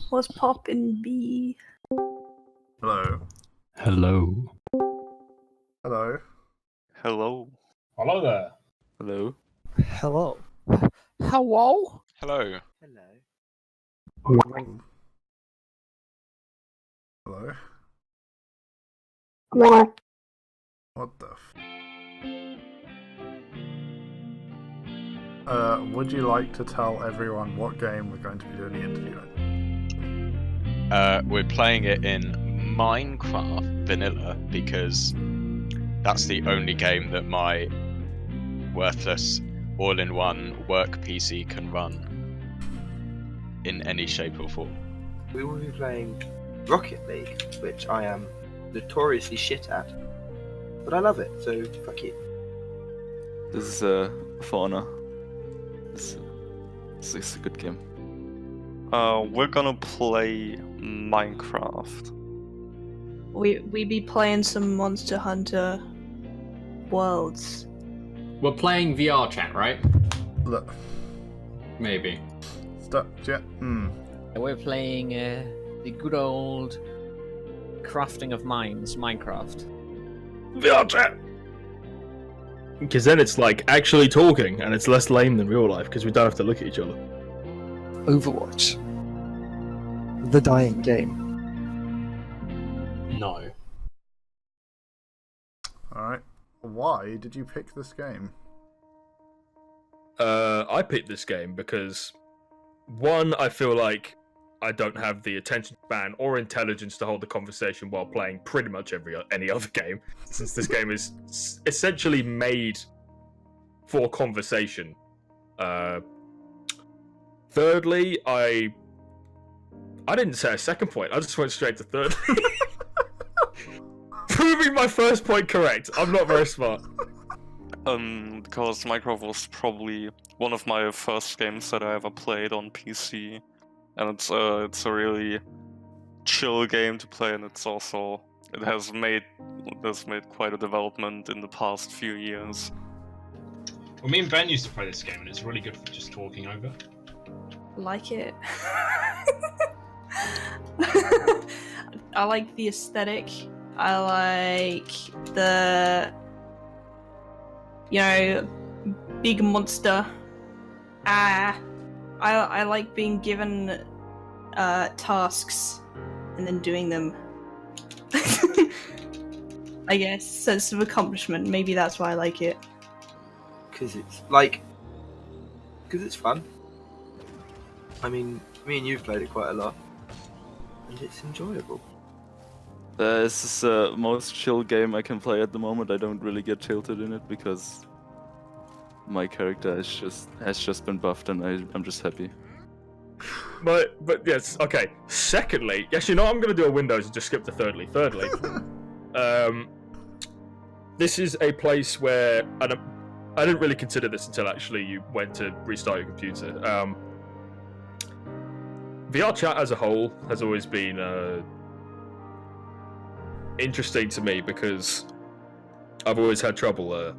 What's poppin', B? Hello. Hello. Hello. Hello. Hello there. Hello. Hello. Hello. Hello. Hello. Hello. What? What the would you like to tell everyone what game we're going to be doing the interview in? We're playing it in Minecraft Vanilla because that's the only game that my worthless all-in-one work PC can run in any shape or form. We will be playing Rocket League, which I am notoriously shit at, but I love it, so fuck you. This is Fauna. This is a good game. We're gonna play Minecraft. We be playing some Monster Hunter Worlds. We're playing VR chat, right? Look. Maybe. Stop. Yeah. We're playing the good old crafting of mines, Minecraft. VR chat! Because then it's like actually talking, and it's less lame than real life, because we don't have to look at each other. Overwatch. The dying game. No. Alright. Why did you pick this game? I picked this game because, one, I feel like I don't have the attention span or intelligence to hold the conversation while playing pretty much any other game, since this game is essentially made for conversation. Thirdly, I didn't say a second point, I just went straight to third. Proving my first point correct. I'm not very smart. Because Minecraft was probably one of my first games that I ever played on PC, and it's a really chill game to play, and it has made quite a development in the past few years. Well, me and Ben used to play this game, and it's really good for just talking over. Like it. I like the aesthetic. I like the, big monster. I like being given tasks and then doing them. I guess sense of accomplishment. Maybe that's why I like it. Because it's fun. I mean, me and you've played it quite a lot, and it's enjoyable. This is the most chill game I can play at the moment. I don't really get tilted in it because my character has just been buffed, and I'm just happy. But yes, okay. Secondly, actually, no, I'm going to do a Windows and just skip to thirdly. Thirdly, this is a place where I didn't really consider this until actually you went to restart your computer. VR chat as a whole has always been interesting to me because I've always had trouble I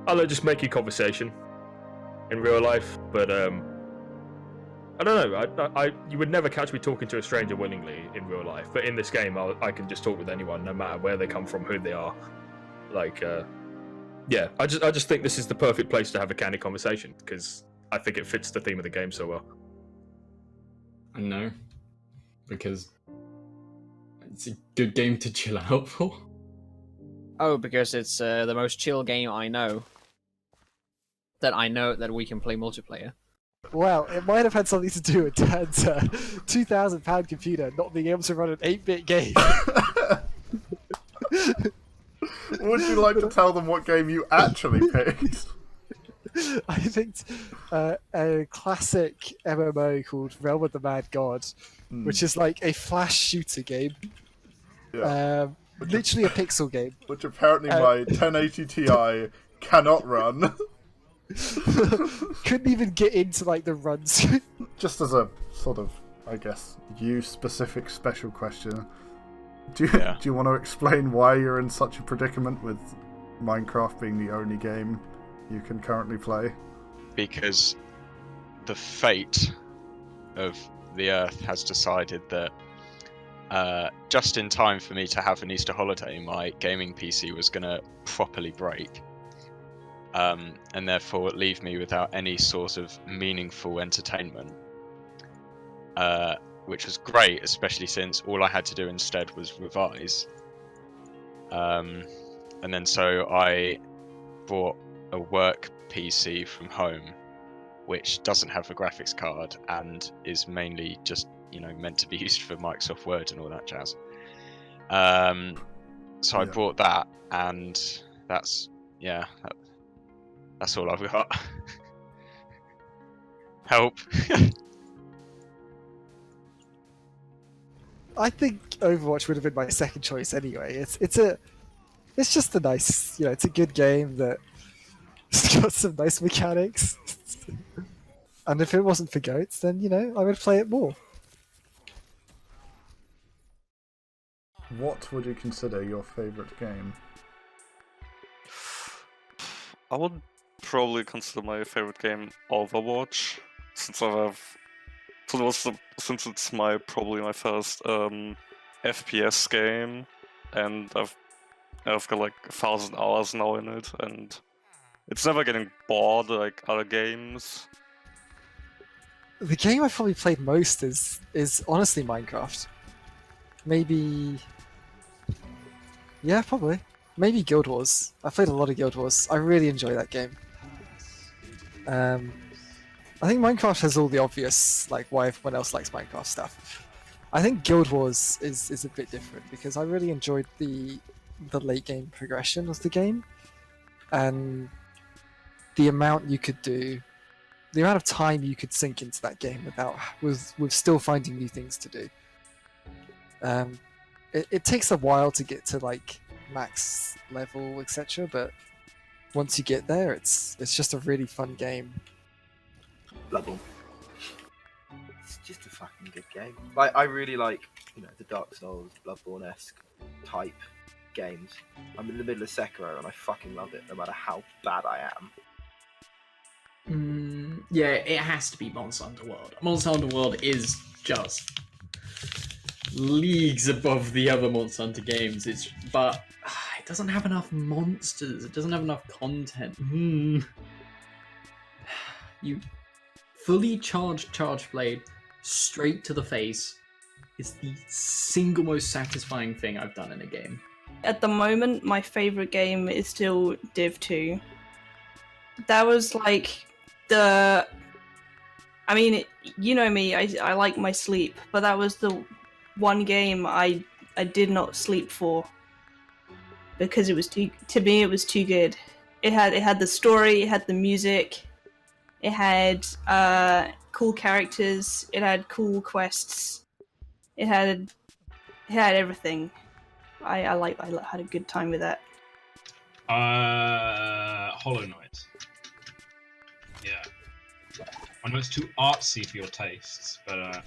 don't know, just making conversation in real life, but I don't know, you would never catch me talking to a stranger willingly in real life, but in this game I can just talk with anyone no matter where they come from, who they are. Like yeah, I just think this is the perfect place to have a candid conversation because I think it fits the theme of the game so well. No, because it's a good game to chill out for. Oh, because it's the most chill game I know. That we can play multiplayer. Well, it might have had something to do with Dan's £2,000 computer not being able to run an 8-bit game. Would you like to tell them what game you actually picked? I picked a classic MMO called Realm of the Mad God, which is like a flash shooter game. Yeah. Literally a pixel game. Which apparently my 1080 Ti cannot run. Couldn't even get into like the runs. Just as a sort of, I guess, you-specific special question, do you want to explain why you're in such a predicament with Minecraft being the only game you can currently play? Because the fate of the Earth has decided that just in time for me to have an Easter holiday, my gaming PC was going to properly break. And therefore leave me without any sort of meaningful entertainment. Which was great, especially since all I had to do instead was revise. And then so I bought a work PC from home, which doesn't have a graphics card and is mainly just, meant to be used for Microsoft Word and all that jazz. So I bought that, and that's all I've got. Help. I think Overwatch would have been my second choice anyway. It's just a nice, it's a good game that's got some nice mechanics. And if it wasn't for goats, then I would play it more. What would you consider your favourite game? I would probably consider my favorite game Overwatch, since it's probably my first FPS game, and I've got like 1,000 hours now in it, and it's never getting bored like other games. The game I've probably played most is honestly Minecraft. Maybe, yeah, probably. Maybe Guild Wars. I played a lot of Guild Wars. I really enjoy that game. I think Minecraft has all the obvious, like, why everyone else likes Minecraft stuff. I think Guild Wars is a bit different because I really enjoyed the late game progression of the game, and the amount you could do, the amount of time you could sink into that game with still finding new things to do. It takes a while to get to like max level, etc. But once you get there, it's just a really fun game. Bloodborne. It's just a fucking good game. Like, I really like, the Dark Souls, Bloodborne-esque type games. I'm in the middle of Sekiro and I fucking love it, no matter how bad I am. Yeah, it has to be Monster Hunter World. Monster Hunter World is just leagues above the other Monster Hunter games. But it doesn't have enough monsters. It doesn't have enough content. You fully charged blade straight to the face is the single most satisfying thing I've done in a game. At the moment, my favorite game is still Div 2. That was like I mean, you know me, I like my sleep, but that was the one game I did not sleep for because it was too good. It had the story, it had the music, it had cool characters, it had cool quests, it had everything. I had a good time with that. Hollow Knight. Yeah. I know it's too artsy for your tastes, but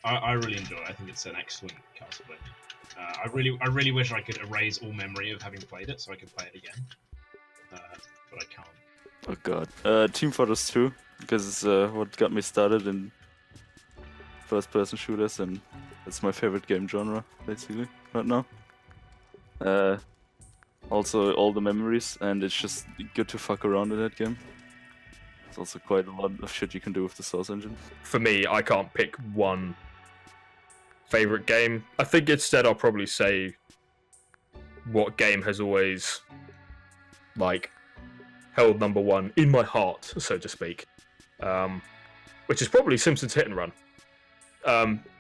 I really enjoy it. I think it's an excellent Castlevania. I really wish I could erase all memory of having played it so I could play it again. But I can't. Oh god. Team Fortress 2, because it's what got me started in first-person shooters, and it's my favorite game genre, basically, right now. Also, all the memories, and it's just good to fuck around in that game. There's also quite a lot of shit you can do with the Source engine. For me, I can't pick one favorite game. I think instead I'll probably say what game has always, like, held number one in my heart, so to speak. Which is probably Simpsons Hit and Run.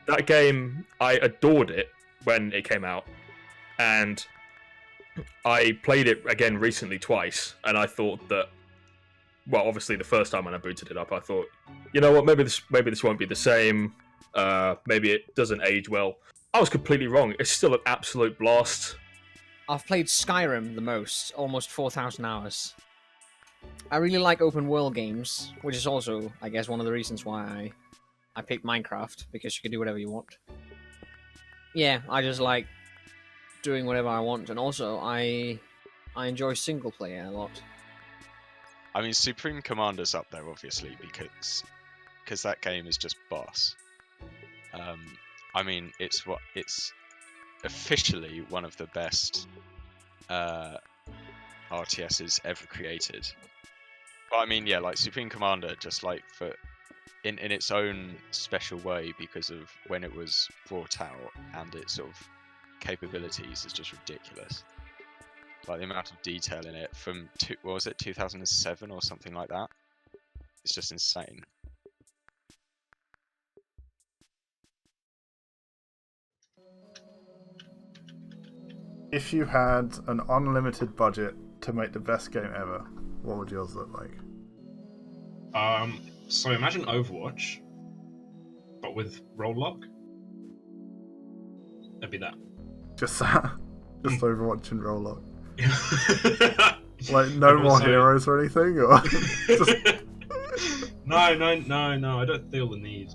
That game, I adored it when it came out, and I played it again recently twice, and I thought that, well, obviously the first time when I booted it up, I thought, you know what, maybe this won't be the same, maybe it doesn't age well. I was completely wrong. It's still an absolute blast. I've played Skyrim the most, almost 4,000 hours. I really like open world games, which is also, I guess, one of the reasons why I picked Minecraft, because you can do whatever you want. Yeah, I just like doing whatever I want, and also I enjoy single player a lot. I mean, Supreme Commander's up there, obviously, because that game is just boss. I mean, it's officially one of the best RTSs ever created. But I mean, yeah, like Supreme Commander, just like in its own special way, because of when it was brought out and its sort of capabilities, is just ridiculous. Like the amount of detail in it from 2007 or something like that. It's just insane. If you had an unlimited budget to make the best game ever, what would yours look like? So imagine Overwatch, but with roll lock. That'd be that. Just that? Just Overwatch and roll lock. Like no more heroes or anything, or just... No. I don't feel the need.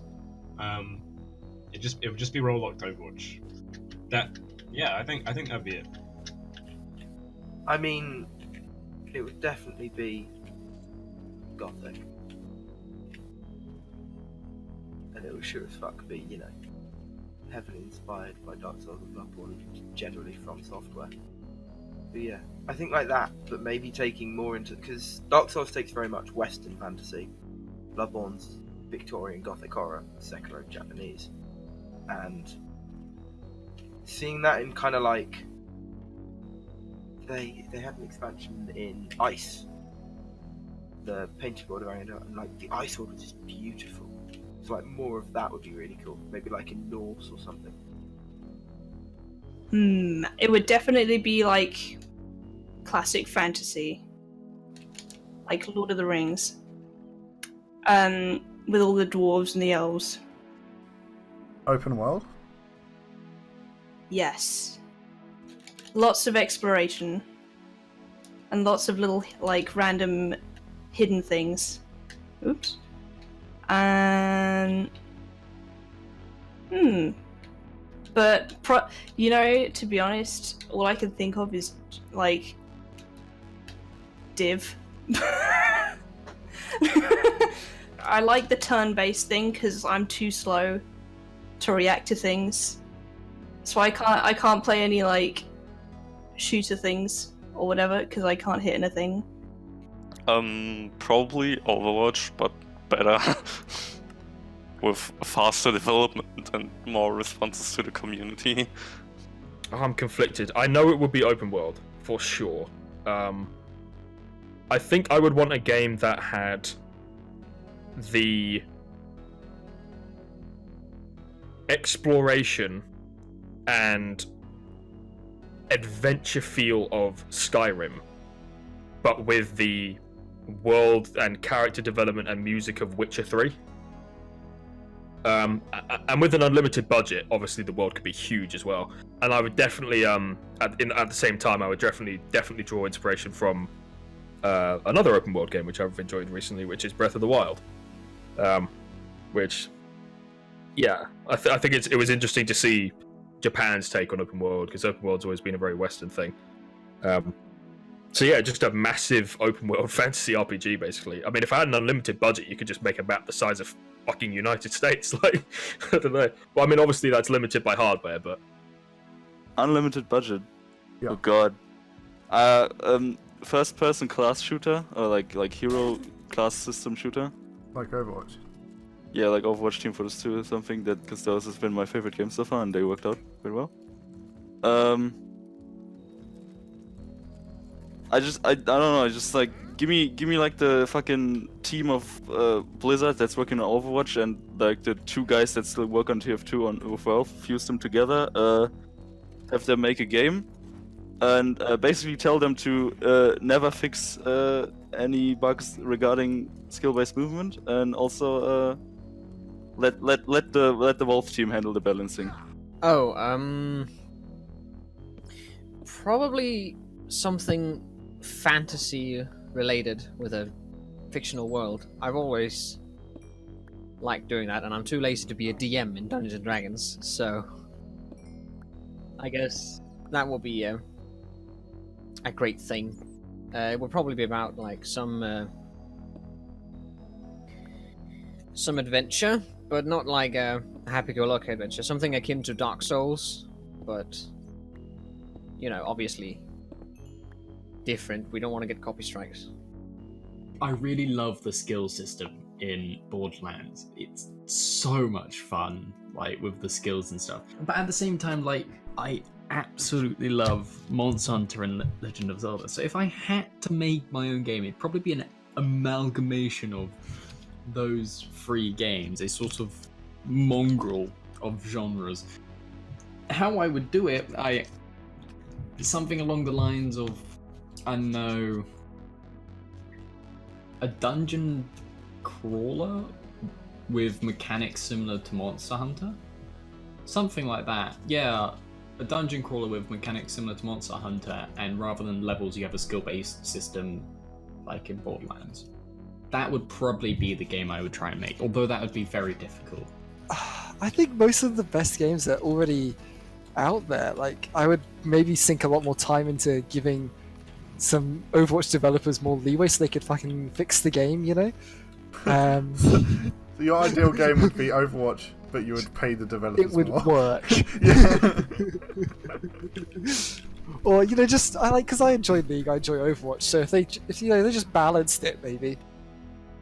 It would just be roll locked Overwatch. I think that'd be it. I mean, it would definitely be Gothic, and it would sure as fuck be, you know, heavily inspired by Dark Souls and Bloodborne, generally from software. But yeah, I think like that, but maybe taking more into, because Dark Souls takes very much Western fantasy, Bloodborne's Victorian Gothic horror, secular Japanese, and seeing that in kind of like they had an expansion in Ice, the painted world around, and like the Ice world was just beautiful. So like more of that would be really cool. Maybe like in Norse or something. It would definitely be like classic fantasy, like Lord of the Rings, with all the dwarves and the elves. Open world? Yes. Lots of exploration. And lots of little, like, random hidden things. Oops. And... But, you know, to be honest, all I can think of is, like, Div. I like the turn-based thing, because I'm too slow to react to things. So I can't play any like shooter things or whatever because I can't hit anything. Probably Overwatch, but better. With faster development and more responses to the community. I'm conflicted. I know it would be open world for sure. I think I would want a game that had the exploration and adventure feel of Skyrim, but with the world and character development and music of Witcher 3. And with an unlimited budget, obviously the world could be huge as well. And I would definitely, at the same time, I would definitely draw inspiration from another open world game which I've enjoyed recently, which is Breath of the Wild. Which, yeah, I think it was interesting to see Japan's take on open world, because open world's always been a very Western thing. So yeah, just a massive open world fantasy RPG, basically. I mean, if I had an unlimited budget, you could just make a map the size of fucking United States. Like, I don't know. Well, I mean, obviously that's limited by hardware, but unlimited budget. Yeah. Oh god. First-person class shooter, or like hero class system shooter. Like Overwatch. Yeah, like Overwatch Team Fortress 2 or something, because those has been my favorite games so far, and they worked out very well. I don't know, like, give me like the fucking team of Blizzard that's working on Overwatch, and like the two guys that still work on TF2 with Valve, fuse them together, have them make a game, and basically tell them to never fix any bugs regarding skill-based movement, and also let the Valve team handle the balancing. Oh, probably something fantasy related with a fictional world. I've always liked doing that, and I'm too lazy to be a DM in Dungeons and Dragons, so I guess that will be a great thing. It will probably be about like some adventure, but not like a happy-go-lucky adventure, something akin to Dark Souls, but obviously different. We don't want to get copy strikes. I really love the skill system in Borderlands. It's so much fun, like with the skills and stuff. But at the same time, like I absolutely love Monster Hunter and Legend of Zelda. So if I had to make my own game, it'd probably be an amalgamation of those three games, a sort of mongrel of genres. How I would do it, something along the lines of, I don't know, a dungeon crawler with mechanics similar to Monster Hunter? Something like that. Yeah, a dungeon crawler with mechanics similar to Monster Hunter, and rather than levels, you have a skill-based system like in Borderlands. That would probably be the game I would try and make, although that would be very difficult. I think most of the best games are already out there. Like, I would maybe sink a lot more time into giving some Overwatch developers more leeway so they could fucking fix the game, So your ideal game would be Overwatch, but you would pay the developers it would more. work. Or because I enjoy League, I enjoy Overwatch. So if they just balanced it, maybe.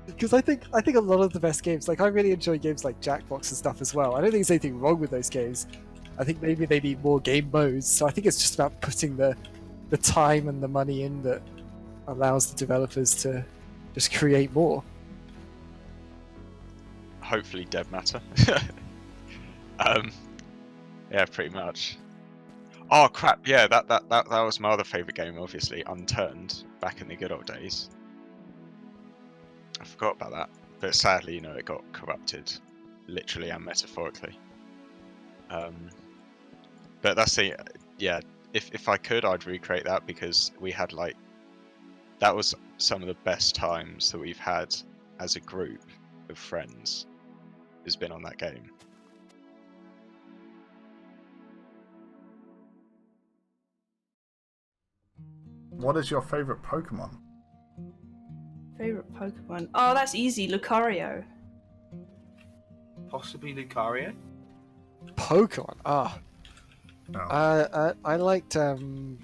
Because I think a lot of the best games, like I really enjoy games like Jackbox and stuff as well. I don't think there's anything wrong with those games. I think maybe they need more game modes. So I think it's just about putting the time and the money in that allows the developers to just create more. Hopefully dev matter. Yeah, pretty much. Oh crap, yeah, that was my other favourite game, obviously, Unturned, back in the good old days. I forgot about that. But sadly, it got corrupted, literally and metaphorically. But that's if I could, I'd recreate that, because we had that was some of the best times that we've had as a group of friends has been on that game. What is your favourite Pokemon? Favorite Pokemon? Oh, that's easy. Lucario. Possibly Lucario. Pokemon? No. I liked the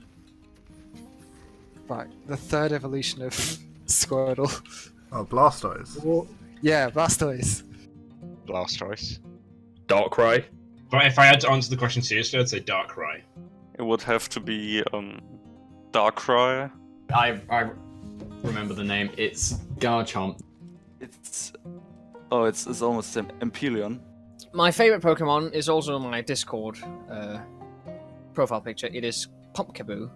third evolution of Squirtle. Oh, Blastoise. Yeah, Blastoise. Blastoise. Darkrai. But if I had to answer the question seriously, I'd say Darkrai. It would have to be Darkrai. I remember the name. It's Garchomp. It's almost Empyrean. My favorite Pokemon is also my Discord profile picture. It is Pumpkaboo.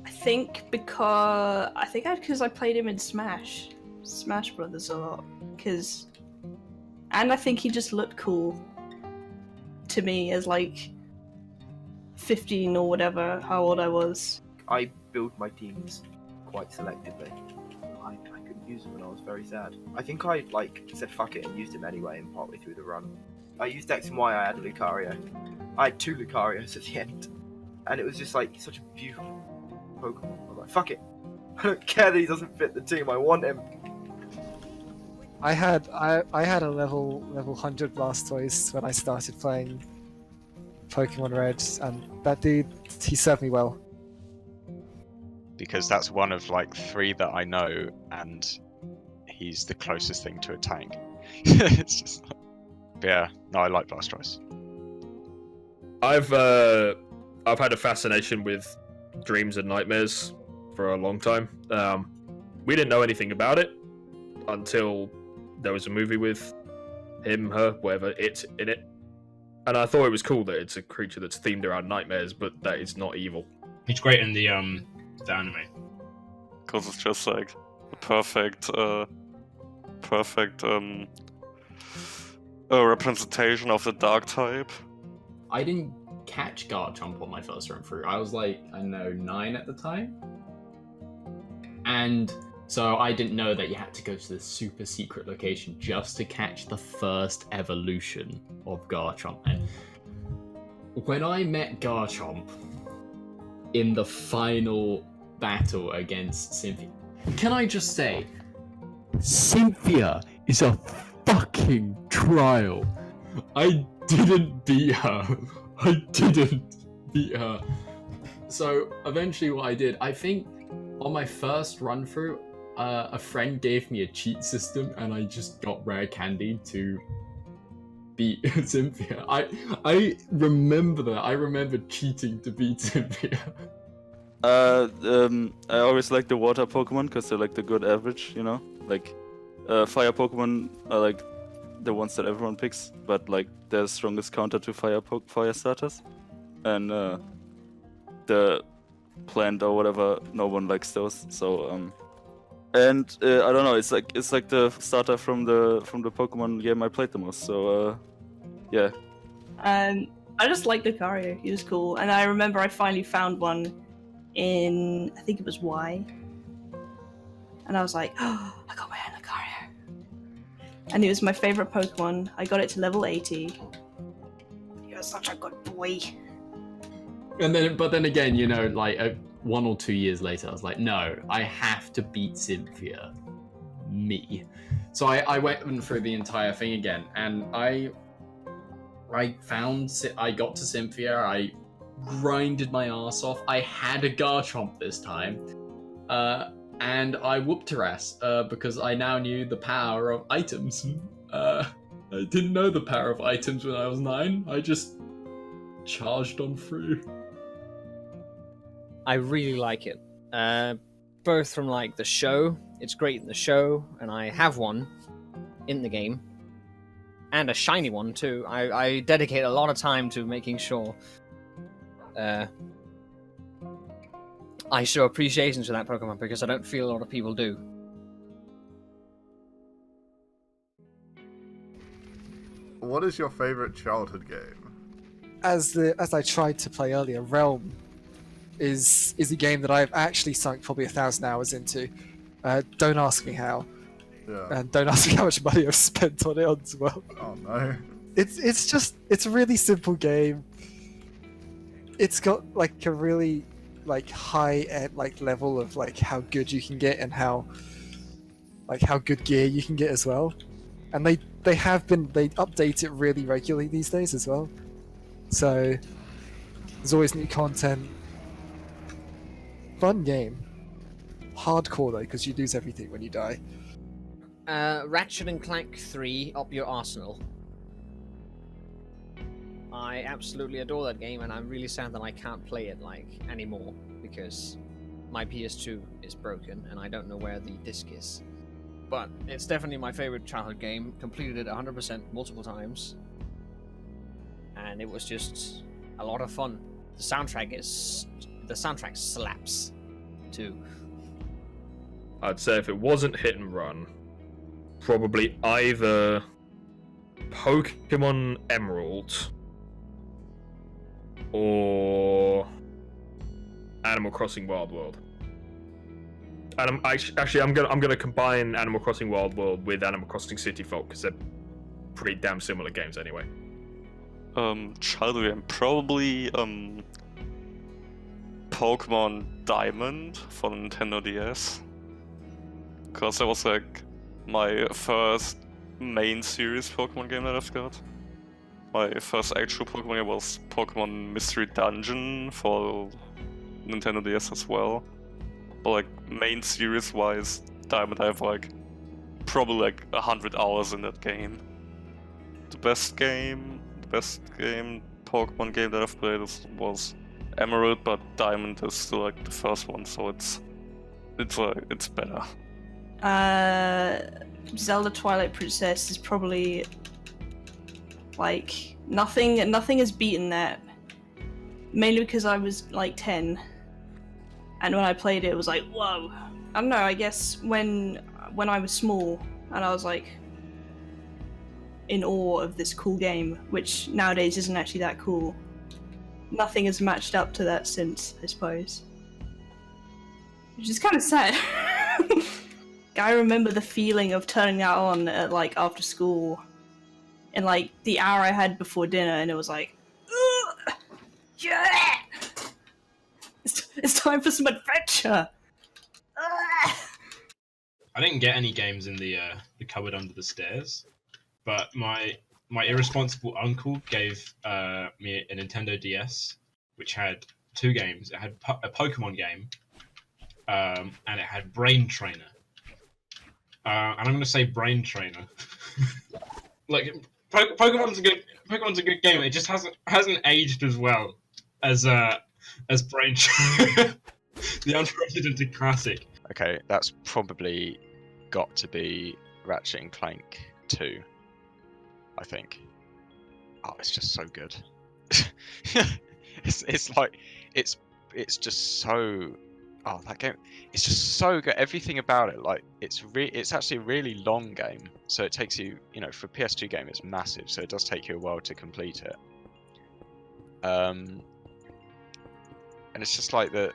I think because I played him in Smash Brothers a lot. And I think he just looked cool to me as 15 or whatever, how old I was. I build my teams quite selectively. I couldn't use him and I was very sad. I think I said fuck it and used him anyway and partway through the run. I used X and Y, I had a Lucario. I had 2 Lucarios at the end. And it was just such a beautiful Pokemon. I was like, fuck it. I don't care that he doesn't fit the team, I want him. I had a level 100 Blastoise when I started playing Pokemon Red, and that dude, he served me well. Because that's one of 3 that I know, and he's the closest thing to a tank. It's just yeah, no, I like Blastoise. I've had a fascination with dreams and nightmares for a long time. We didn't know anything about it until there was a movie with him, her, whatever, it in it. And I thought it was cool that it's a creature that's themed around nightmares, but that it's not evil. He's great in the anime. Because it's just a perfect representation of the dark type. I didn't catch Garchomp on my first run through. I was 9 at the time. And so I didn't know that you had to go to the super secret location just to catch the first evolution of Garchomp. And when I met Garchomp in the final battle against Cynthia, can I just say, Cynthia is a fucking trial. I didn't beat her. I didn't beat her. So eventually what I did, I think on my first run through, a friend gave me a cheat system and I just got rare candy to beat Cynthia. I remember that. I remember cheating to beat Cynthia. I always like the water Pokemon because they're like the good average, you know? Like, fire Pokemon are like the ones that everyone picks, but like they're the strongest counter to fire starters. And the plant or whatever, no one likes those. So and I don't know, it's like the starter from the Pokemon game I played the most. So yeah. I just liked Lucario. He was cool, and I remember I finally found one in, I think it was Y, and I was like, oh, I got my own Lucario, and it was my favorite Pokemon. I got it to level 80. He was such a good boy. And then, but then again, you know, like 1 or 2 years later, I was like, no, I have to beat Cynthia. Me. So I went through the entire thing again, and I got to Cynthia, I grinded my ass off, I had a Garchomp this time, and I whooped her ass, because I now knew the power of items. I didn't know the power of items when I was 9, I just charged on through. I really like it. Both from like the show, it's great in the show, and I have one in the game, and a shiny one too. I dedicate a lot of time to making sure I show appreciation to that Pokemon because I don't feel a lot of people do. What is your favorite childhood game? As I tried to play earlier, Realm is a game that I've actually sunk probably 1,000 hours into. Don't ask me how, and don't ask me how much money I've spent on it as well. Oh no! It's a really simple game. It's got like a really like high end like level of like how good you can get and how good gear you can get as well. And they update it really regularly these days as well. So there's always new content. Fun game. Hardcore though, because you lose everything when you die. Ratchet and Clank 3, Up Your Arsenal. I absolutely adore that game, and I'm really sad that I can't play it like anymore because my PS2 is broken and I don't know where the disc is. But it's definitely my favorite childhood game. Completed it 100% multiple times, and it was just a lot of fun. The soundtrack slaps too. I'd say if it wasn't hit and run, probably either Pokemon Emerald or Animal Crossing Wild World. And I'm gonna combine Animal Crossing Wild World with Animal Crossing City Folk because they're pretty damn similar games anyway. Childhood game, probably Pokemon Diamond for Nintendo DS, because that was like my first main series Pokemon game that I've got. My first actual Pokemon game was Pokemon Mystery Dungeon for Nintendo DS as well. But like main series wise, Diamond, I have like probably like 100 hours in that game. The best Pokemon game that I've played was Emerald, but Diamond is still like the first one, so it's better. Zelda Twilight Princess is probably like nothing has beaten that. Mainly because I was like 10, and when I played it was like, whoa. I don't know, I guess when I was small and I was like in awe of this cool game, which nowadays isn't actually that cool. Nothing has matched up to that since, I suppose. Which is kind of sad. I remember the feeling of turning that on at like after school in like the hour I had before dinner, and it was like, ugh, yeah! It's time for some adventure! Ugh. I didn't get any games in the cupboard under the stairs, but my irresponsible uncle gave me a Nintendo DS, which had 2 games. It had a Pokemon game, and it had Brain Trainer. And I'm going to say Brain Trainer. Like Pokemon's a good game. It just hasn't aged as well as Brain Trainer, the unprecedented classic. Okay, that's probably got to be Ratchet and Clank 2. I think. Oh, it's just so good. it's like it's just so. Oh, that game! It's just so good. Everything about it, like it's actually a really long game. So it takes you, for a PS2 game, it's massive. So it does take you a while to complete it. And it's just like the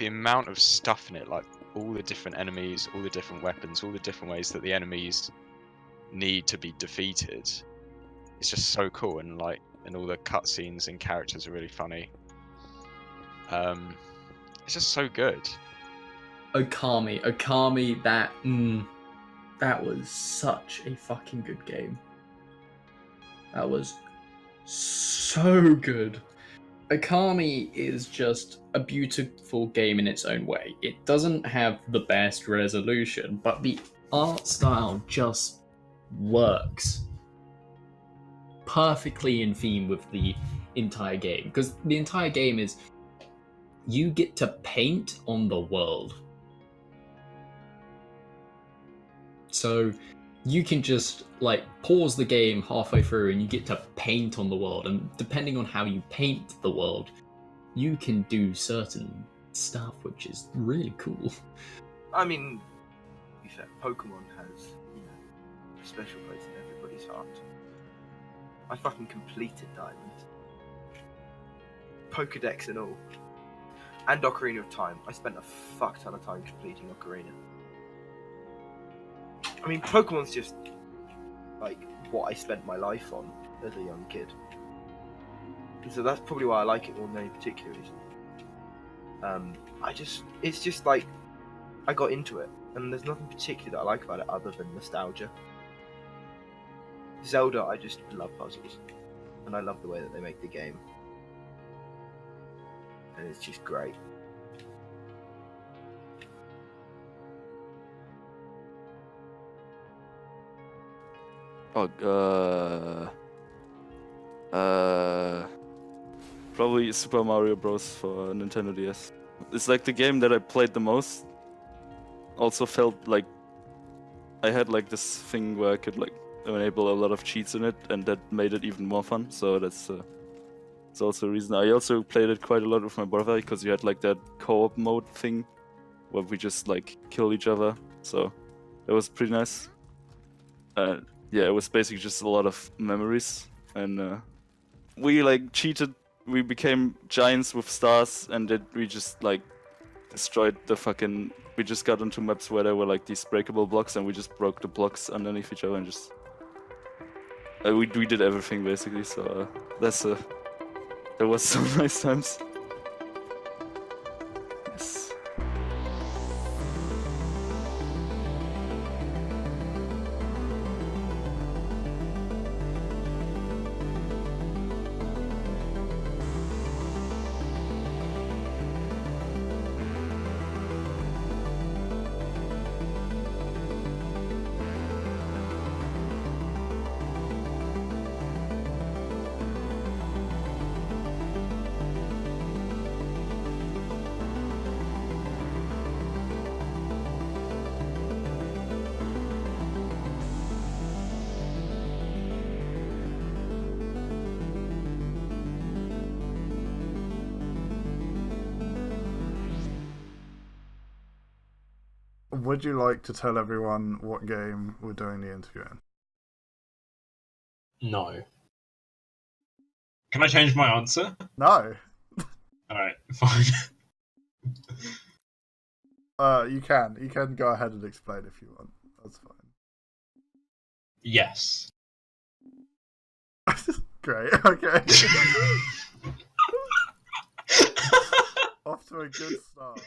amount of stuff in it, like all the different enemies, all the different weapons, all the different ways that the enemies need to be defeated. It's just so cool, and all the cutscenes and characters are really funny. It's just so good. Okami, that was such a fucking good game. That was so good. Okami is just a beautiful game in its own way. It doesn't have the best resolution, but the art style just works perfectly in theme with the entire game. Because the entire game is, you get to paint on the world. So you can just pause the game halfway through and you get to paint on the world, and depending on how you paint the world, you can do certain stuff, which is really cool. I mean, to be fair, Pokemon has a special place in everybody's heart. I fucking completed Diamond, Pokedex and all, and Ocarina of Time. I spent a fuck ton of time completing Ocarina. I mean, Pokemon's just what I spent my life on as a young kid. And so that's probably why I like it more than any particular reason. It's just I got into it, and there's nothing particular that I like about it other than nostalgia. Zelda, I just love puzzles, and I love the way that they make the game, and it's just great. Probably Super Mario Bros. For Nintendo DS. It's the game that I played the most. Also felt like I had this thing where I could enable a lot of cheats in it, and that made it even more fun. So that's also a reason. I also played it quite a lot with my brother, because you had that co-op mode thing where we just kill each other. So it was pretty nice. Yeah, it was basically just a lot of memories, and we cheated. We became giants with stars, and we just destroyed the fucking. We just got onto maps where there were these breakable blocks, and we just broke the blocks underneath each other, and just we did everything basically. So that was some nice times. Yes. Would you like to tell everyone what game we're doing the interview in? No. Can I change my answer? No. Alright, fine. You can. You can go ahead and explain if you want. That's fine. Yes. Great, okay. Off to a good start.